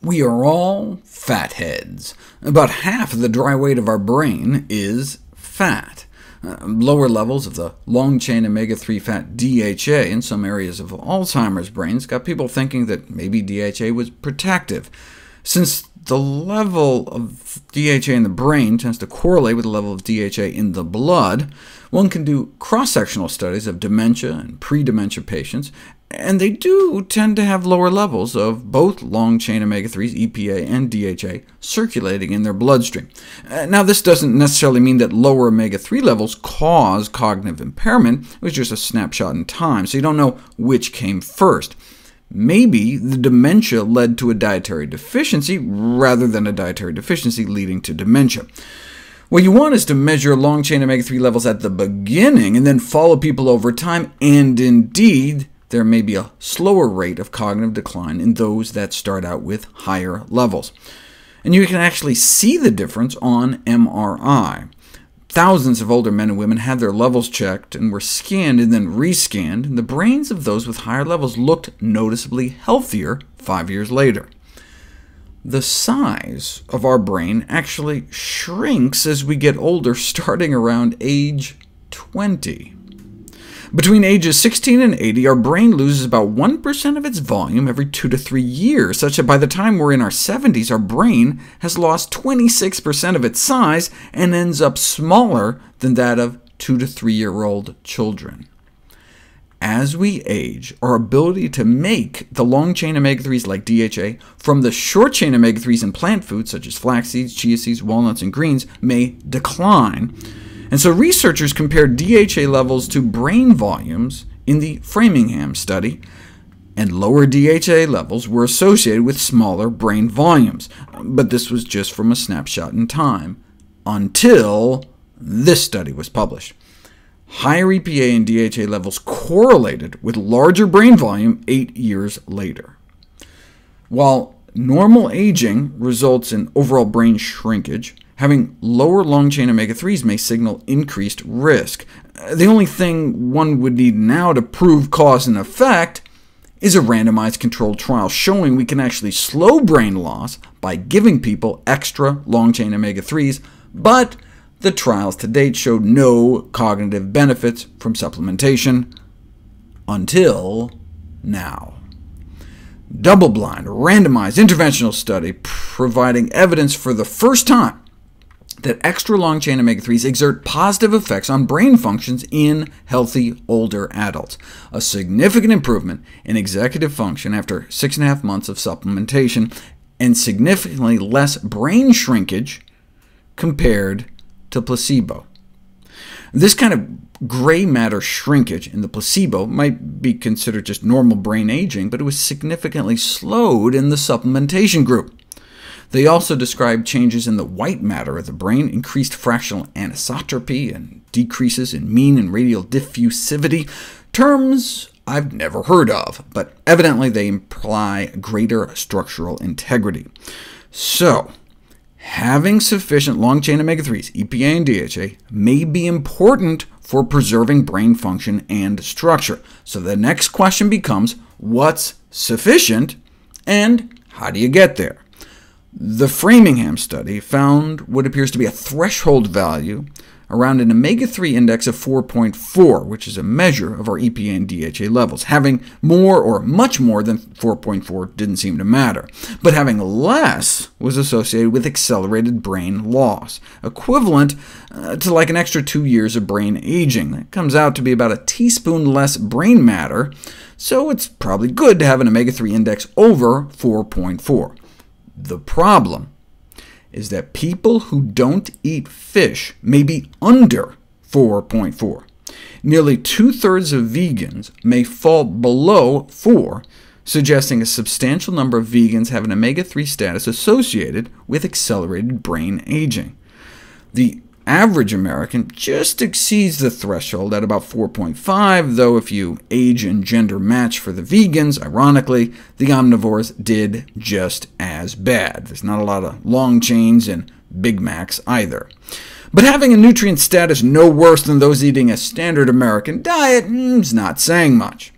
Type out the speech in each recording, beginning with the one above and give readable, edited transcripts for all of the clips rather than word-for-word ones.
We are all fatheads. About half of the dry weight of our brain is fat. Lower levels of the long-chain omega-3 fat DHA in some areas of Alzheimer's brains got people thinking that maybe DHA was protective. Since the level of DHA in the brain tends to correlate with the level of DHA in the blood, one can do cross-sectional studies of dementia and pre-dementia patients, and they do tend to have lower levels of both long-chain omega-3s, EPA, and DHA circulating in their bloodstream. Now, this doesn't necessarily mean that lower omega-3 levels cause cognitive impairment. It was just a snapshot in time, so you don't know which came first. Maybe the dementia led to a dietary deficiency, rather than a dietary deficiency leading to dementia. What you want is to measure long-chain omega-3 levels at the beginning, and then follow people over time, and indeed, there may be a slower rate of cognitive decline in those that start out with higher levels. And you can actually see the difference on MRI. Thousands of older men and women had their levels checked and were scanned and then rescanned, and the brains of those with higher levels looked noticeably healthier 5 years later. The size of our brain actually shrinks as we get older, starting around age 20. Between ages 16 and 80, our brain loses about 1% of its volume every 2 to 3 years, such that by the time we're in our 70s, our brain has lost 26% of its size and ends up smaller than that of 2 to 3-year-old children. As we age, our ability to make the long-chain omega-3s like DHA from the short-chain omega-3s in plant foods, such as flax seeds, chia seeds, walnuts, and greens, may decline. And so researchers compared DHA levels to brain volumes in the Framingham study, and lower DHA levels were associated with smaller brain volumes. But this was just from a snapshot in time, until this study was published. Higher EPA and DHA levels correlated with larger brain volume 8 years later. While normal aging results in overall brain shrinkage, having lower long-chain omega-3s may signal increased risk. The only thing one would need now to prove cause and effect is a randomized controlled trial showing we can actually slow brain loss by giving people extra long-chain omega-3s, but the trials to date showed no cognitive benefits from supplementation until now. Double-blind, randomized interventional study providing evidence for the first time that extra long-chain omega-3s exert positive effects on brain functions in healthy older adults, a significant improvement in executive function after 6.5 months of supplementation, and significantly less brain shrinkage compared to placebo. This kind of gray matter shrinkage in the placebo might be considered just normal brain aging, but it was significantly slowed in the supplementation group. They also described changes in the white matter of the brain, increased fractional anisotropy, and decreases in mean and radial diffusivity, terms I've never heard of, but evidently they imply greater structural integrity. So, having sufficient long-chain omega-3s, EPA and DHA, may be important for preserving brain function and structure. So the next question becomes, what's sufficient, and how do you get there? The Framingham study found what appears to be a threshold value around an omega-3 index of 4.4, which is a measure of our EPA and DHA levels. Having more or much more than 4.4 didn't seem to matter, but having less was associated with accelerated brain loss, equivalent to like an extra 2 years of brain aging. That comes out to be about a teaspoon less brain matter, so it's probably good to have an omega-3 index over 4.4. The problem is that people who don't eat fish may be under 4.4. Nearly 2/3 of vegans may fall below 4, suggesting a substantial number of vegans have an omega-3 status associated with accelerated brain aging. The average American just exceeds the threshold at about 4.5, though if you age and gender match for the vegans, ironically, the omnivores did just as bad. There's not a lot of long chains and Big Macs either. But having a nutrient status no worse than those eating a standard American diet is not saying much.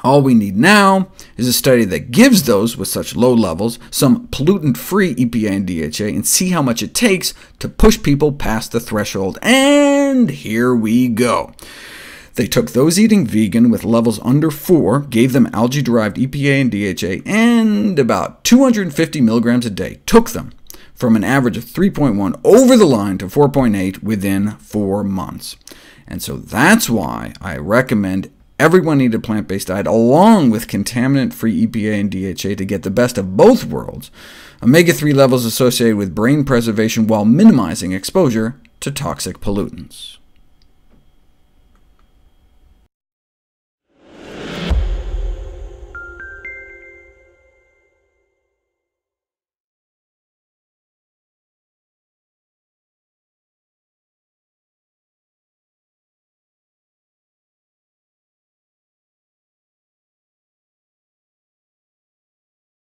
All we need now is a study that gives those with such low levels some pollutant-free EPA and DHA, and see how much it takes to push people past the threshold. And here we go. They took those eating vegan with levels under 4, gave them algae-derived EPA and DHA, and about 250 milligrams a day, took them from an average of 3.1 over the line to 4.8 within 4 months. And so that's why I recommend everyone eat a plant-based diet along with contaminant-free EPA and DHA to get the best of both worlds, omega-3 levels associated with brain preservation while minimizing exposure to toxic pollutants.